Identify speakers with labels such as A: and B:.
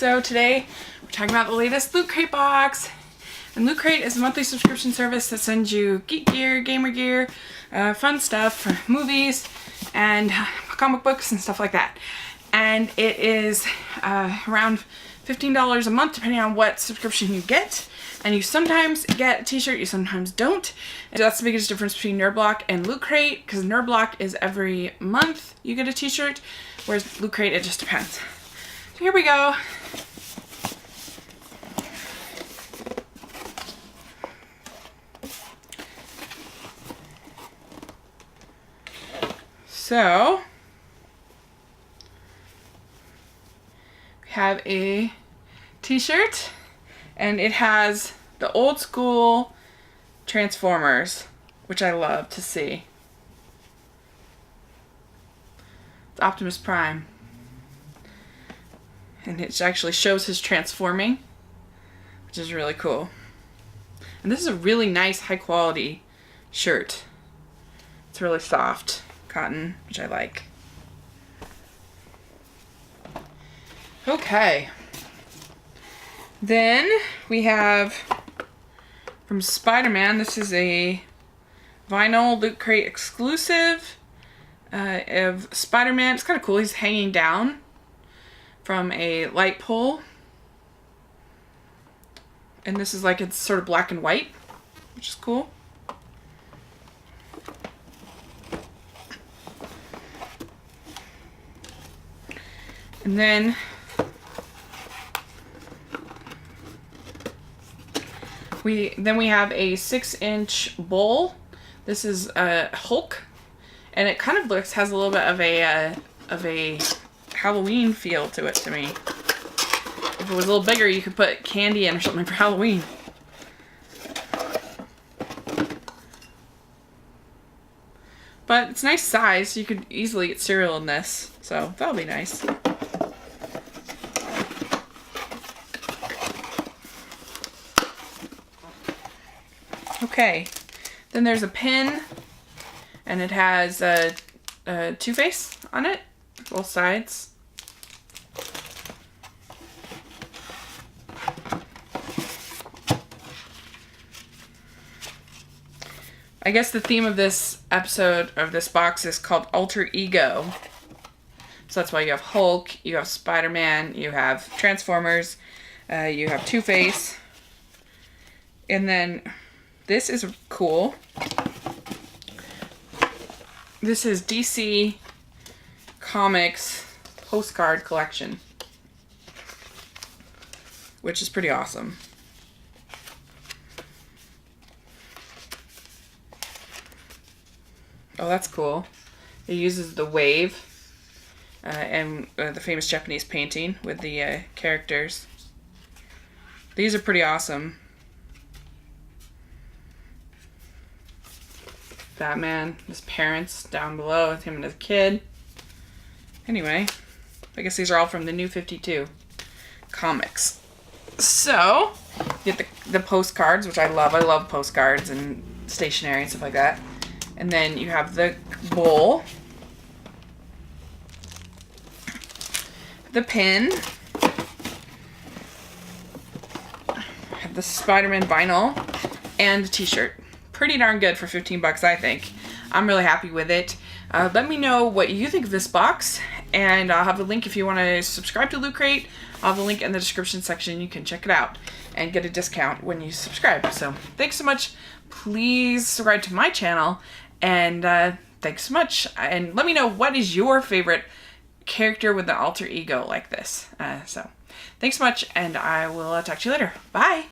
A: So today we're talking about the latest Loot Crate box. And Loot Crate is a monthly subscription service that sends you geek gear, gamer gear, fun stuff, movies, and comic books and stuff like that. And it is around $15 a month depending on what subscription you get. And you sometimes get a t-shirt, you sometimes don't. And that's the biggest difference between Nerdblock and Loot Crate, because Nerdblock is every month you get a t-shirt, whereas Loot Crate, it just depends. So here we go. So, we have a t-shirt, and it has the old school Transformers, which I love to see. It's Optimus Prime. And it actually shows his transforming, which is really cool. And this is a really nice, high quality shirt. It's really soft cotton, which I like. Okay. Then we have from Spider-Man, this is a vinyl Loot Crate exclusive of Spider-Man. It's kind of cool. He's hanging down from a light pole. And this is like, it's sort of black and white, which is cool. And then we have a 6-inch bowl. This is a Hulk, and it kind of has a little bit of a Halloween feel to it to me. If it was a little bigger, you could put candy in or something for Halloween. But it's a nice size, so you could easily get cereal in this. So that'll be nice. Okay, then there's a pin, and it has a Two-Face on it, both sides. I guess the theme of this episode, of this box, is called Alter Ego. So that's why you have Hulk, you have Spider-Man, you have Transformers, you have Two-Face, and then this is cool. This is DC Comics postcard collection, which is pretty awesome. Oh, that's cool. It uses the wave and the famous Japanese painting with the characters. These are pretty awesome. Batman, his parents down below with him and his kid. Anyway, I guess these are all from the New 52 comics. So, you get the postcards, which I love. I love postcards and stationery and stuff like that. And then you have the bowl, the pin, have the Spider-Man vinyl, and the t-shirt. Pretty darn good for 15 bucks, I think. I'm really happy with it. Let me know what you think of this box, and I'll have the link if you want to subscribe to Loot Crate. I'll have the link in the description section. You can check it out and get a discount when you subscribe. So thanks so much. Please subscribe to my channel, and thanks so much. And let me know, what is your favorite character with an alter ego like this? So thanks so much, and I will talk to you later. Bye!